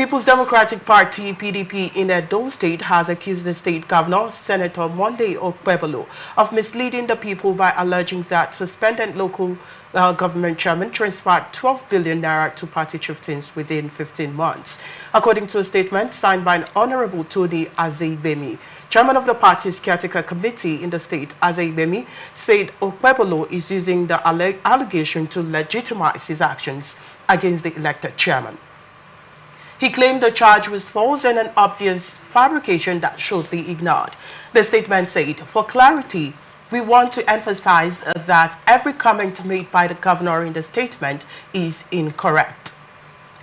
People's Democratic Party, PDP, in Edo State has accused the state governor, Senator Monday Okpebholo, of misleading the people by alleging that suspended local government chairman transferred 12 billion naira to party chieftains within 15 months. According to a statement signed by an Honorable Tony Azeibemi, chairman of the party's caretaker committee in the state, Azeibemi, said Okpebholo is using the allegation to legitimize his actions against the elected chairman. He claimed the charge was false and an obvious fabrication that should be ignored. The statement said, "For clarity, we want to emphasize that every comment made by the governor in the statement is incorrect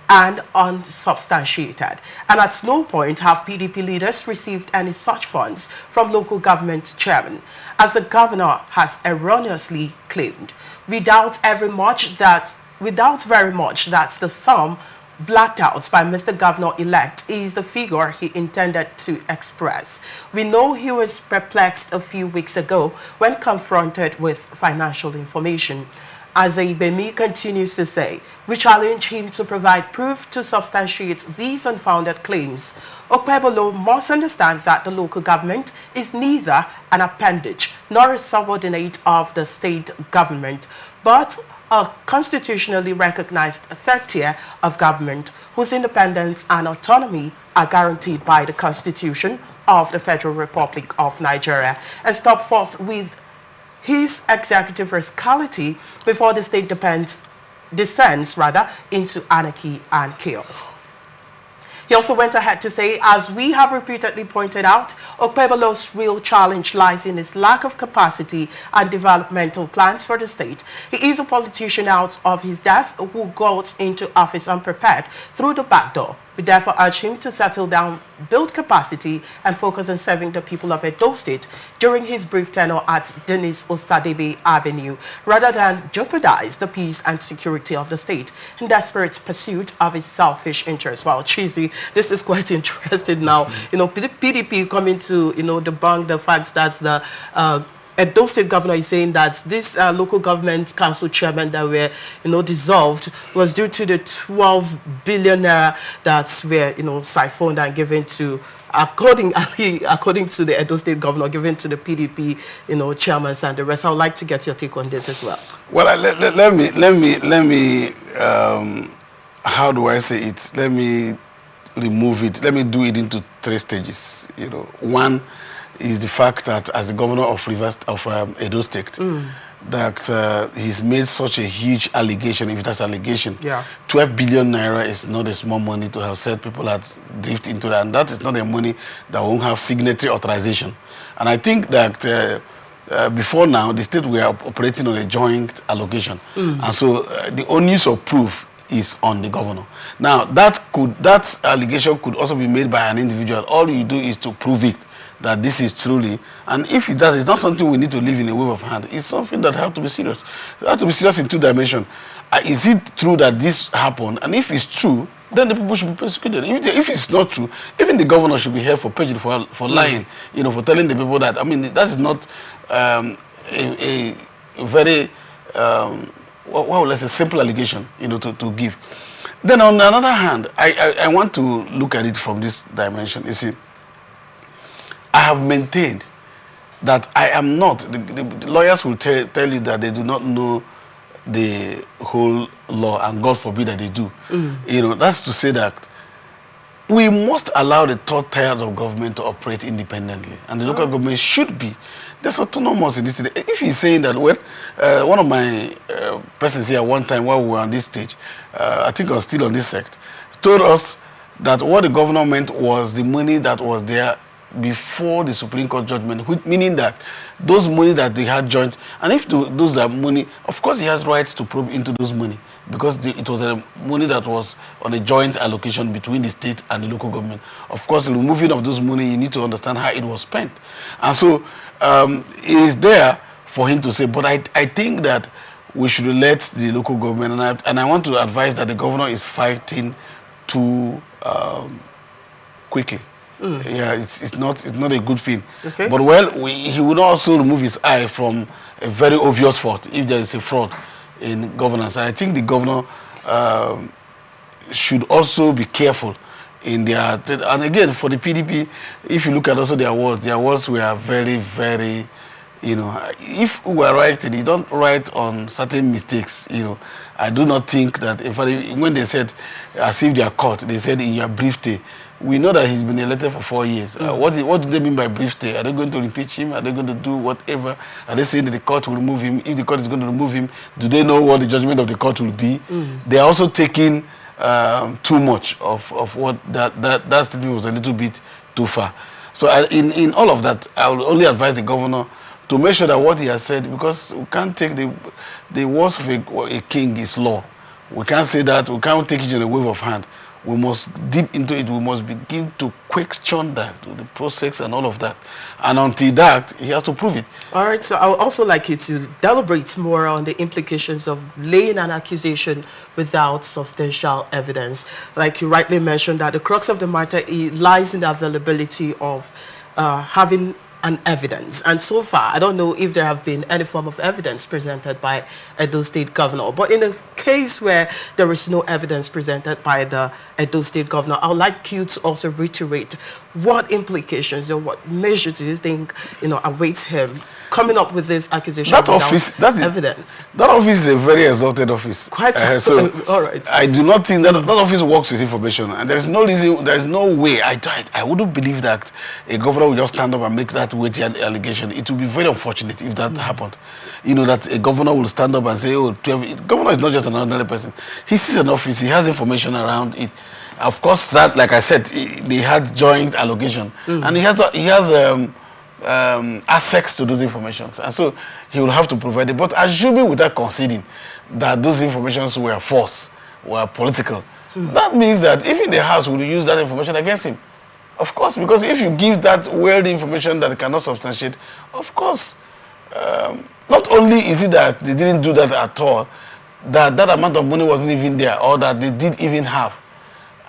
and unsubstantiated, and at no point have PDP leaders received any such funds from local government chairmen, as the governor has erroneously claimed. We doubt very much that the sum blacked out by Mr. Governor-elect is the figure he intended to express. We know he was perplexed a few weeks ago when confronted with financial information." Azeibemi continues to say, "We challenge him to provide proof to substantiate these unfounded claims. Okpebholo must understand that the local government is neither an appendage nor a subordinate of the state government, but a constitutionally recognized third tier of government whose independence and autonomy are guaranteed by the Constitution of the Federal Republic of Nigeria," and stop forth with his executive rascality before the state descends into anarchy and chaos. He also went ahead to say, "As we have repeatedly pointed out, Okpebholo's real challenge lies in his lack of capacity and developmental plans for the state. He is a politician out of his depth who got into office unprepared through the back door. We therefore urge him to settle down, build capacity, and focus on serving the people of Edo State during his brief tenure at Dennis Osadebe Avenue, rather than jeopardize the peace and security of the state in desperate pursuit of his selfish interests." Well, Chizzy, this is quite interesting now. PDP coming to, debunk the fact that the Edo State governor is saying that this local government council chairman that were, dissolved was due to the 12 billion naira that were, siphoned and given to, according to the Edo State governor, given to the PDP, chairmen and the rest. I would like to get your take on this as well. Well, let me, how do I say it? Let me remove it. Let me do it into three stages. One is the fact that as the governor of Edo State, that he's made such a huge allegation, if that's allegation. Yeah. 12 billion naira is not a small money to have said people that drift into that, and that is not a money that won't have signatory authorization. And I think that before now, the state were operating on a joint allocation. And so the onus of proof is on the governor. Now, that allegation could also be made by an individual. All you do is to prove it, that this is truly, and if it does, it's not something we need to leave in a wave of hand. It's something that has to be serious. It has to be serious in two dimensions. Is it true that this happened? And if it's true, then the people should be prosecuted. If it's not true, even the governor should be held for perjury, for lying, for telling the people that. I mean, that is not a very, let's say, simple allegation, to give. Then on the other hand, I want to look at it from this dimension. You see, I have maintained that I am not, the lawyers will tell you that they do not know the whole law, and God forbid that they do. That's to say that we must allow the third tier of government to operate independently, and the local government should be. There's autonomous in this state. If he's saying that, well, one of my persons here one time while we were on this stage, I think I was still on this sect, told us that what the governor meant was the money that was there before the Supreme Court judgment, meaning that those money that they had joint, and if those are money, of course he has rights to probe into those money, because it was a money that was on a joint allocation between the state and the local government. Of course, the removing of those money, you need to understand how it was spent. And so it is there for him to say, but I think that we should let the local government, and I want to advise that the governor is fighting too quickly. Yeah, it's not a good thing. Okay. But he would also remove his eye from a very obvious fault if there is a fraud in governance. And I think the governor should also be careful in their, and again, for the PDP, if you look at also their words were very, very, you know, if we were writing, you don't write on certain mistakes, you know. I do not think that, if when they said, as if they are caught, they said in your brief stay, we know that he's been elected for 4 years. What do they mean by brief stay? Are they going to impeach him? Are they going to do whatever? Are they saying that the court will remove him? If the court is going to remove him, do they know what the judgment of the court will be? They are also taking too much of what that statement was a little bit too far. So in all of that, I will only advise the governor to make sure that what he has said, because we can't take the words of a king is law. We can't say that. We can't take it in a wave of hand. We must deep into it. We must begin to question that, the process and all of that. And until that, he has to prove it. All right. So I would also like you to deliberate more on the implications of laying an accusation without substantial evidence. Like you rightly mentioned, that the crux of the matter lies in the availability of having an evidence. And so far, I don't know if there have been any form of evidence presented by Edo State governor. But in a case where there is no evidence presented by the Edo State governor, I would like you to also reiterate what implications or what measures do you think, you know, awaits him coming up with this accusation without evidence? That office is a very exalted office. Quite so. All right. I do not think that office works with information, and there is no reason, there is no way. I wouldn't believe that a governor will just stand up and make that weighty allegation. It would be very unfortunate if that happened. You know, that a governor will stand up and say, oh, 12. Governor is not just an ordinary person. He sees an office, he has information around it. Of course, that, like I said, they had joint allocation, and he has access to those informations, and so he will have to provide it. But assuming, without conceding, that those informations were false, were political, that means that even the House will use that information against him. Of course, because if you give that wealthy information that cannot substantiate, of course, not only is it that they didn't do that at all, that amount of money wasn't even there, or that they did even have.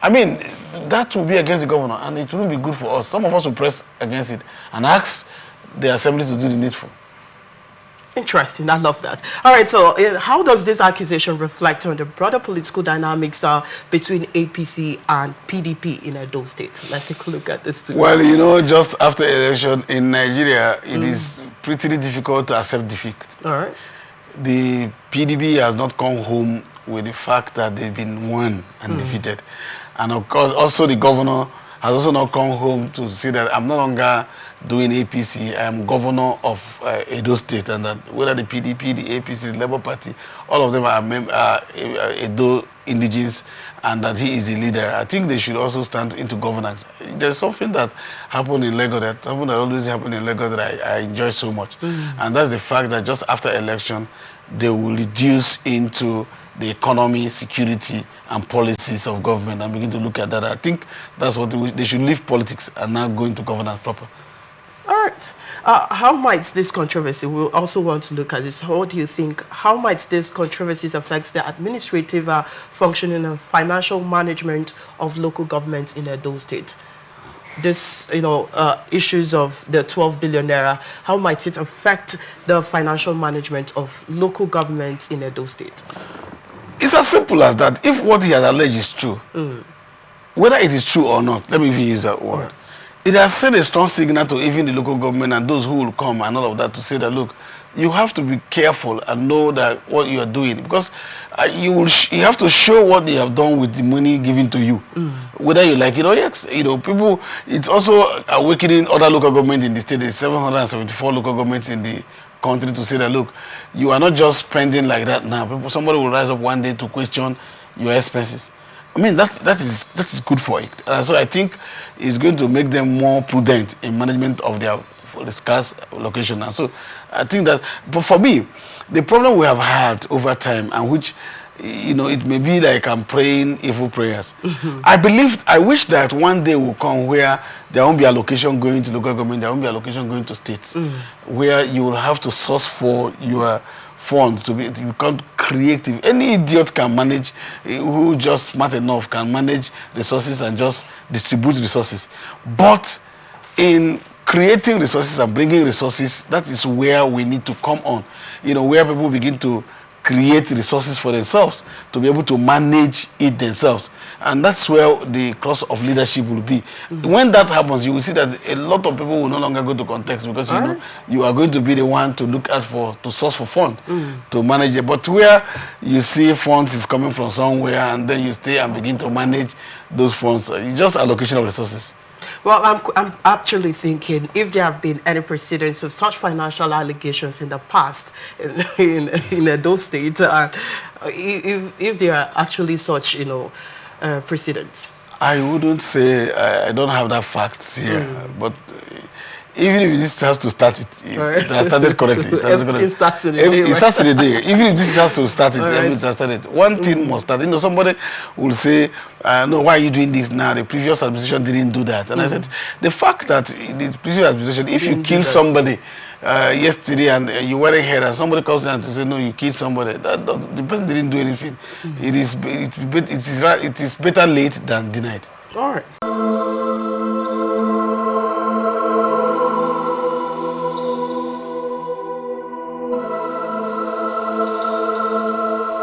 I mean, that will be against the governor, and it wouldn't be good for us. Some of us will press against it and ask the assembly to do the needful. Interesting. I love that. All right. So how does this accusation reflect on the broader political dynamics between APC and PDP in Edo State? Let's take a look at this too. Well, you know, just after election in Nigeria, it is pretty difficult to accept defeat. All right. The PDP has not come home with the fact that they've been won and defeated. And of course, also the governor has also not come home to say that I'm no longer doing APC, I'm governor of Edo State, and that whether the PDP, the APC, the Labour Party, all of them are Edo indigenes, and that he is the leader. I think they should also stand into governance. There's something that happened in Lagos, that always happened in Lagos that I enjoy so much. And that's the fact that just after election, they will reduce into the economy, security, and policies of government and begin to look at that. I think that's what they should leave politics and now go into governance proper. All right. How might this controversy, we also want to look at this, how do you think, how might this controversy affect the administrative functioning and financial management of local governments in Edo State? This, you know, issues of the 12 billion naira, how might it affect the financial management of local governments in Edo State? It's as simple as that. If what he has alleged is true, whether it is true or not, let me even use that word, it has sent a strong signal to even the local government and those who will come and all of that to say that, look, you have to be careful and know that what you are doing, because you have to show what they have done with the money given to you, whether you like it or yes. You know, people, it's also awakening other local governments in the state. There's 774 local governments in the country to say that, look, you are not just spending like that now. Somebody will rise up one day to question your expenses. I mean, that is good for it. So I think it's going to make them more prudent in management of their scarce location. And so I think that, but for me, the problem we have had over time, and which, you know, it may be like I'm praying evil prayers. I wish that one day will come where there won't be allocation going to local government, there won't be allocation going to states, where you will have to source for your funds to become creative. Any idiot can manage, who just smart enough can manage resources and just distribute resources. But in creating resources and bringing resources, that is where we need to come on. You know, where people begin to create resources for themselves to be able to manage it themselves. And that's where the cross of leadership will be. When that happens, you will see that a lot of people will no longer go to context, because you know you are going to be the one to look out for, to source for fund to manage it. But where you see funds is coming from somewhere, and then you stay and begin to manage those funds, it's just allocation of resources. Well, I'm actually thinking if there have been any precedents of such financial allegations in the past in Edo State, if there are actually such, precedents. I wouldn't say I don't have that facts here, but even if this has to start, it has started correctly. It starts in the day. It starts in the day. Even if this has to start it, it has started. One thing must start. Somebody will say, no, why are you doing this now? The previous administration didn't do that. And I said, the fact that the previous administration, if you kill somebody yesterday and you weren't here, and somebody comes down and says, no, you killed somebody, the person didn't do anything. It is better late than denied. All right.